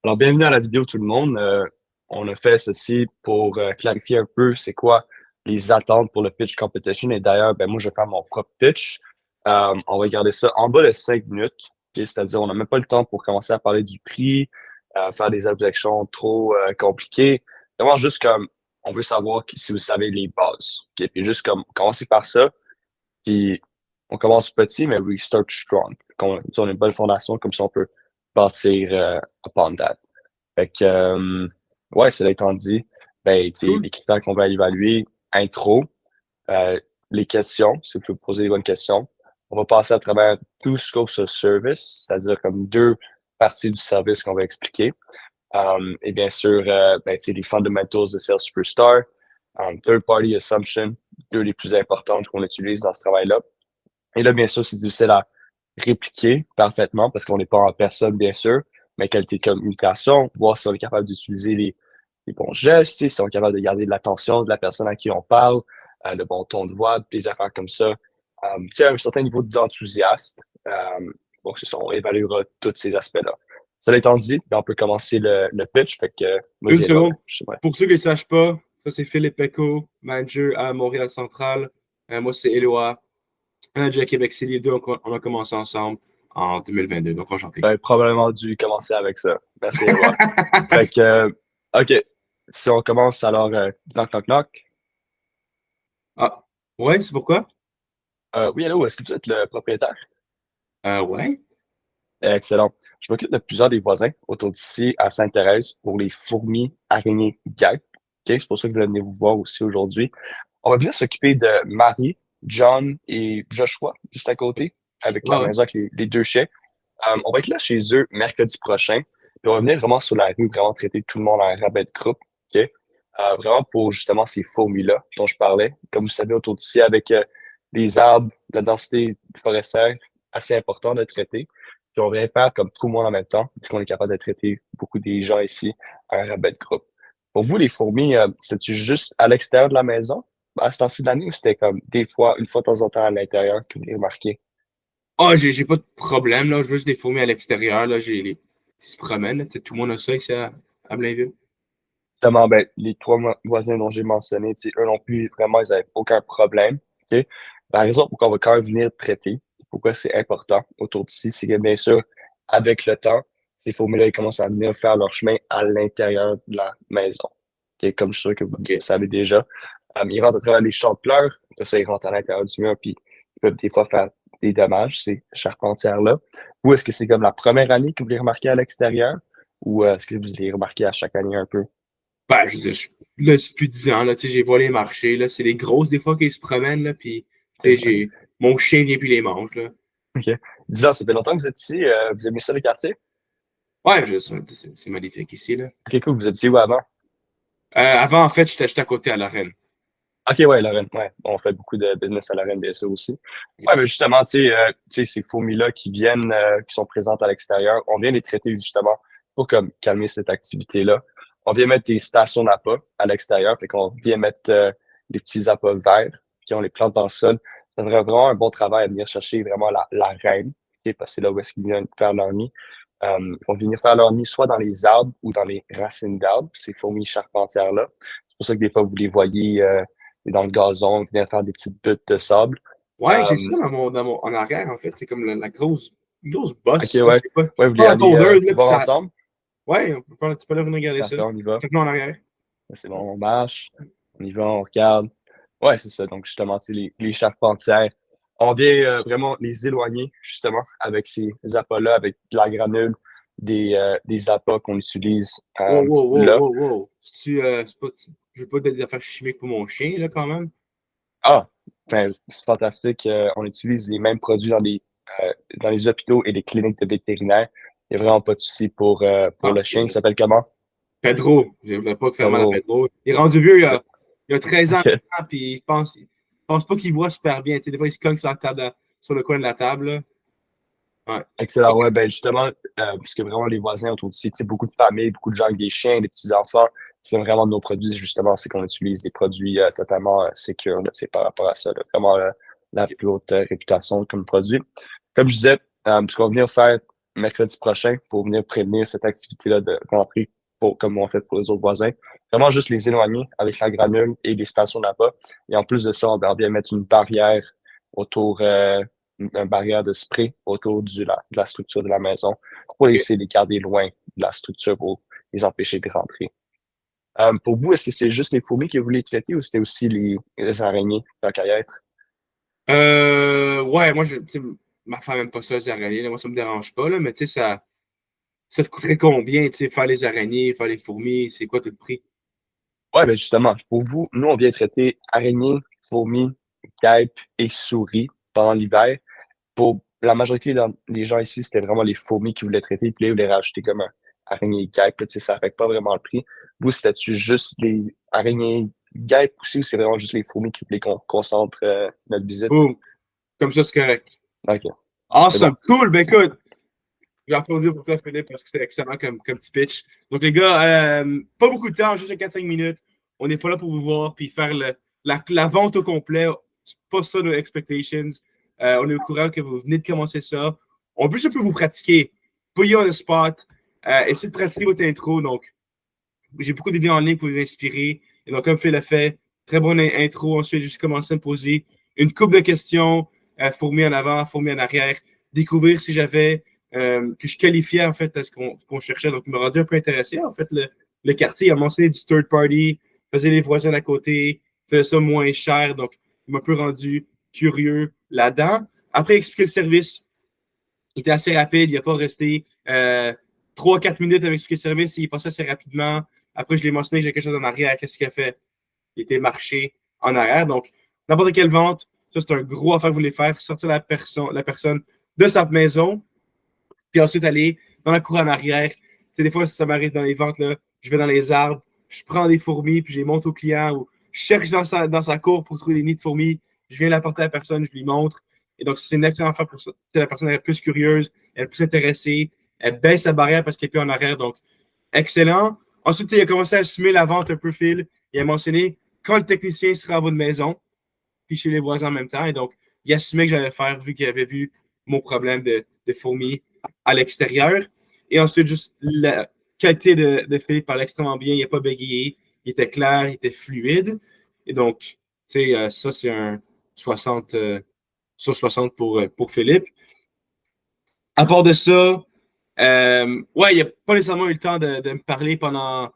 Alors, bienvenue à la vidéo tout le monde. On a fait ceci pour clarifier un peu c'est quoi les attentes pour le pitch competition. Et d'ailleurs, ben, moi, je vais faire mon propre pitch. On va garder ça en bas de 5 minutes. Ok? C'est-à-dire, on n'a même pas le temps pour commencer à parler du prix, faire des objections trop compliquées. Vraiment, juste comme, on veut savoir si vous savez les bases. Ok? Puis juste comme, commencer par ça. Puis, on commence petit, mais we start strong. On a une bonne fondation, comme ça, on peut bâtir upon that. Fait que, ouais, cela étant dit, ben, tu sais, Cool. les critères qu'on va évaluer, intro, euh, les questions, c'est pour poser les bonnes questions. On va passer à travers tout scope of service, c'est-à-dire comme deux parties du service qu'on va expliquer. Et bien sûr, ben, tu sais, les fundamentals de Sales Superstar, third party assumption, deux des plus importantes qu'on utilise dans ce travail-là. Et là, bien sûr, c'est difficile à répliquer parfaitement parce qu'on n'est pas en personne, bien sûr, mais qualité de communication, voir si on est capable d'utiliser les bons gestes, tu sais, si on est capable de garder de l'attention de la personne à qui on parle, le bon ton de voix, des affaires comme ça. Tu sais, un certain niveau d'enthousiasme. Donc, c'est ça, on évaluera tous ces aspects-là. Cela étant dit, ben, on peut commencer le pitch. Fait que, Une vas-y, Edouard, seconde. je sais pas. Pour ceux qui ne le sachent pas, ça c'est Philippe Pecco, manager à Montréal Central. Moi c'est Éloi, manager à Québec City. Les deux, on a commencé ensemble en 2022. Donc enchanté. J'aurais probablement dû commencer avec ça. Merci, Edouard. Fait que, OK. Si on commence, alors, knock, knock, knock. Ah, ouais, c'est pourquoi? Oui, allô, est-ce que vous êtes le propriétaire? Ouais. Excellent. Je m'occupe de plusieurs des voisins autour d'ici à Sainte-Thérèse pour les fourmis araignées guêpes. OK? C'est pour ça que je venir vous voir aussi aujourd'hui. On va venir s'occuper de Marie, John et Joshua, juste à côté, avec Ouais, la ouais. maison avec les deux chiens. On va être là chez eux mercredi prochain. Puis on va venir vraiment sur la rue, vraiment traiter tout le monde en rabais de groupe. OK? Vraiment pour justement ces fourmis-là dont je parlais. Comme vous savez, autour d'ici, avec les arbres, la densité forestière assez importante à traiter. Puis on vient faire comme tout le monde en même temps, puisqu'on est capable de traiter beaucoup des gens ici à un rabais de groupe. Pour vous, les fourmis, c'était-tu juste à l'extérieur de la maison à ce temps-ci de l'année ou c'était comme des fois, une fois de temps en temps à l'intérieur que vous les remarquez? Ah, j'ai pas de problème, là. Juste des fourmis à l'extérieur, là. J'ai les qui se promènent, là. Tout le monde a ça ici à Blainville. Justement, ben, les trois voisins dont j'ai mentionné, tu sais, eux non plus, vraiment, ils n'avaient aucun problème. OK? La raison pourquoi on va quand même venir traiter, pourquoi c'est important autour d'ici, c'est que bien sûr, avec le temps, ces fourmis-là, ils commencent à venir faire leur chemin à l'intérieur de la maison. OK? Comme je suis sûr que vous OK. le savez déjà. Ils rentrent à travers les champs de fleurs, après ça, ils rentrent à l'intérieur du mur, puis ils peuvent des fois faire des dommages, ces charpentières-là. Ou est-ce que c'est comme la première année que vous les remarquez à l'extérieur, ou est-ce que vous les remarquez à chaque année un peu? Ben, je veux dire, là, c'est plus de 10 ans, là, tu sais, j'ai volé les marchés, là, c'est des grosses, des fois, qui se promènent, là, puis, tu sais, mon chien vient plus les mange, là. OK. 10 ans, ça fait longtemps que vous êtes ici. Vous aimez ça, le quartier? Ouais, c'est magnifique ici, là. OK, cool. Vous étiez où avant? Avant, en fait, j'étais juste à côté à Lorraine. OK, ouais, Lorraine. Ouais, on fait beaucoup de business à Lorraine, bien sûr, aussi. Ouais, mais justement, tu sais, ces fourmis-là qui viennent, qui sont présentes à l'extérieur, on vient les traiter justement pour comme calmer cette activité-là. On vient mettre des stations d'appât à l'extérieur, fait qu'on vient mettre des petits appâts verts, puis on les plante dans le sol. Ça ferait vraiment un bon travail à venir chercher vraiment la reine, OK, parce que c'est là où est-ce qu'ils viennent faire leur nid. Ils vont venir faire leur nid soit dans les arbres ou dans les racines d'arbres, ces fourmis charpentières-là. C'est pour ça que des fois, vous les voyez dans le gazon, ils viennent faire des petites buttes de sable. Ouais, j'ai Euh, ça en arrière, en fait, c'est comme la grosse OK, bosse, là, je ouais. sais pas. Ouais, vous voulez Pas la aller tondeuse, là, puis voir ça. ensemble? Ouais, tu peux aller venir regarder ça. Parfait, on y va. Check-le en arrière. C'est bon, on marche, on y va, on regarde. Ouais, c'est ça. Donc, justement, tu sais, les charpentières, on vient vraiment les éloigner, justement, avec ces appâts-là, avec de la granule, des appâts qu'on utilise Wow, wow, wow, là. wow, wow. Je veux pas des affaires chimiques pour mon chien, là, quand même. Ah, ben, c'est fantastique. On utilise les mêmes produits dans les hôpitaux et les cliniques de vétérinaires. Il n'y a vraiment pas de souci pour Ah, le chien. Il s'appelle comment? Pedro, je voudrais pas faire mal à Pedro. Pedro. Il est rendu vieux, il a 13 ans, OK. puis il pense pas qu'il voit super bien. Tu sais, des fois, il se cogne sur sur le coin de la table, là. Ouais. Excellent. Ouais, ben justement, puisque vraiment les voisins autour d'ici, tu sais, beaucoup de familles, beaucoup de gens avec des chiens, des petits-enfants, c'est vraiment de nos produits, justement, c'est qu'on utilise des produits totalement sécures, là, tu sais, par rapport à ça, là. Vraiment la Ok. plus haute réputation comme produit. Comme je disais, ce qu'on va venir faire mercredi prochain pour venir prévenir cette activité-là de rentrée comme on fait pour les autres voisins. Vraiment juste les éloigner avec la granule et les stations là-bas. Et en plus de ça, on va bien mettre une barrière autour, une barrière de spray autour de la structure de la maison pour OK. essayer de les garder loin de la structure pour les empêcher de rentrer. Pour vous, est-ce que c'est juste les fourmis que vous voulez traiter ou c'était aussi les araignées tant qu'à y être? Ouais, moi, tu sais, ma femme n'aime pas ça, les araignées. Là. Moi, ça me dérange pas, là, mais tu sais, ça te coûterait combien, tu sais, faire les araignées, faire les fourmis, c'est quoi tout le prix? Ouais, ben justement, pour vous, nous, on vient traiter araignées, fourmis, guêpes et souris pendant l'hiver. Pour la majorité des gens ici, c'était vraiment les fourmis qui voulaient traiter, puis là, ils voulaient rajouter comme un araignée et guêpes, là, tu sais, ça n'affecte pas vraiment le prix. Vous, c'était-tu juste les araignées guêpes aussi, ou c'est vraiment juste les fourmis qui voulaient qu'on concentre notre visite? Boum, comme ça, c'est correct. OK, c'est bon. Awesome, cool, ben écoute, je vais applaudir pour toi, Philippe, parce que c'est excellent comme petit pitch. Donc, les gars, pas beaucoup de temps, juste 4-5 minutes. On n'est pas là pour vous voir puis faire la vente au complet. C'est pas ça nos expectations. On est au courant que vous venez de commencer ça. On veut juste un peu vous pratiquer. Put you on the spot. Essayez de pratiquer votre intro. Donc, j'ai beaucoup d'idées en ligne pour vous inspirer. Et donc, comme Phil l'a fait, très bonne intro. Ensuite, j'ai juste commencé à me poser une couple de questions, fourmis en avant, fourmis en arrière, découvrir si j'avais que je qualifiais en fait à ce qu'on cherchait. Donc, il m'a rendu un peu intéressé. En fait, le quartier il a mentionné du third party, faisait les voisins à côté, faisait ça moins cher. Donc, il m'a un peu rendu curieux là-dedans. Après, expliquer le service, il était assez rapide. Il n'a pas resté 3-4 minutes à m'expliquer le service. Il passait assez rapidement. Après, je l'ai mentionné que j'ai quelque chose en arrière. Qu'est-ce qu'il a fait? Il était marché en arrière. Donc, n'importe quelle vente, ça, c'est un gros affaire que vous voulez faire. Sortir la personne de sa maison, puis ensuite aller dans la cour en arrière. Tu sais, des fois, ça m'arrive dans les ventes, là, je vais dans les arbres, je prends des fourmis, puis je les montre au client, ou je cherche dans sa cour pour trouver des nids de fourmis, je viens l'apporter à la personne, je lui montre. Et donc, c'est une excellente affaire pour ça. Tu sais, la personne est plus curieuse, elle est plus intéressée, elle baisse sa barrière parce qu'elle est plus en arrière. Donc, excellent. Ensuite, il a commencé à assumer la vente un peu, Phil. Il a mentionné quand le technicien sera à votre maison, puis chez les voisins en même temps. Et donc, il assumait que j'allais le faire vu qu'il avait vu mon problème de fourmis à l'extérieur. Et ensuite, juste la qualité de Philippe parlait extrêmement bien. Il n'a pas bégayé. Il était clair, il était fluide. Et donc, tu sais, ça, c'est un 60 sur 60 pour Philippe. À part de ça, ouais, il n'a pas nécessairement eu le temps de me parler pendant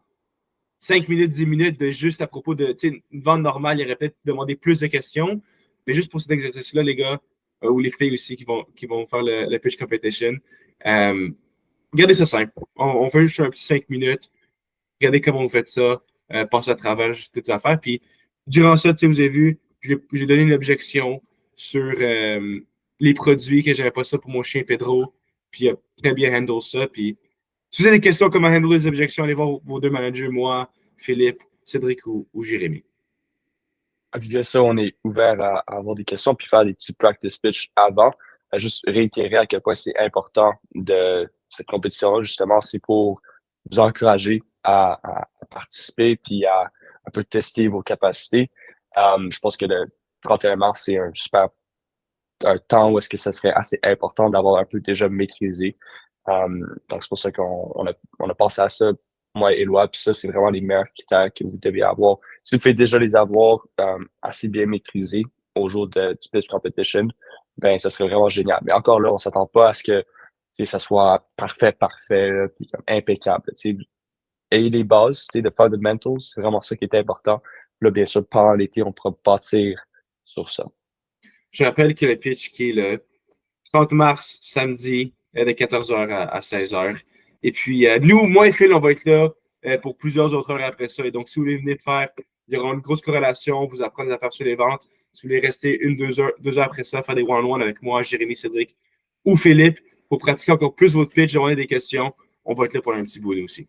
5 minutes, 10 minutes de juste à propos de une vente normale. Il aurait peut-être demandé plus de questions. Mais juste pour cet exercice-là, les gars, ou les filles aussi qui vont faire le pitch competition, euh, regardez ça simple. On fait juste un petit 5 minutes. Regardez comment vous faites ça. Passez à travers juste toute l'affaire. Puis, durant ça, vous avez vu, j'ai donné une objection sur les produits que j'avais pas ça pour mon chien Pedro. Puis, il a très bien handle ça. Puis, si vous avez des questions comment handler les objections, allez voir vos deux managers, moi, Philippe, Cédric ou Jérémy. Après ça, on est ouvert à avoir des questions puis faire des petits practice pitch avant. À juste réitérer à quel point c'est important de cette compétition-là, justement, c'est pour vous encourager à participer puis à un peu tester vos capacités. Je pense que le 31 mars, c'est un temps où est-ce que ça serait assez important d'avoir un peu déjà maîtrisé. Donc, c'est pour ça qu'on a pensé à ça, moi et Éloi, puis ça, c'est vraiment les meilleurs critères que vous devez avoir. Si vous pouvez déjà les avoir assez bien maîtrisés au jour du pitch competition, ben, ça serait vraiment génial. Mais encore là, on s'attend pas à ce que ça soit parfait, là, puis comme impeccable. Ayez les bases, the fundamentals, c'est vraiment ça qui est important. Là, bien sûr, pendant l'été, on pourra bâtir sur ça. Je rappelle que le pitch qui est le 30 mars, samedi, de 14h à 16h. Et puis, nous, moi et Phil, on va être là pour plusieurs autres heures après ça. Et donc, si vous voulez venir faire, il y aura une grosse corrélation, vous apprendre à faire sur les ventes. Si vous voulez rester 2 heures après ça, faire des one-on-one avec moi, Jérémy, Cédric ou Philippe pour pratiquer encore plus votre pitch, demander des questions, on va être là pour un petit bout aussi.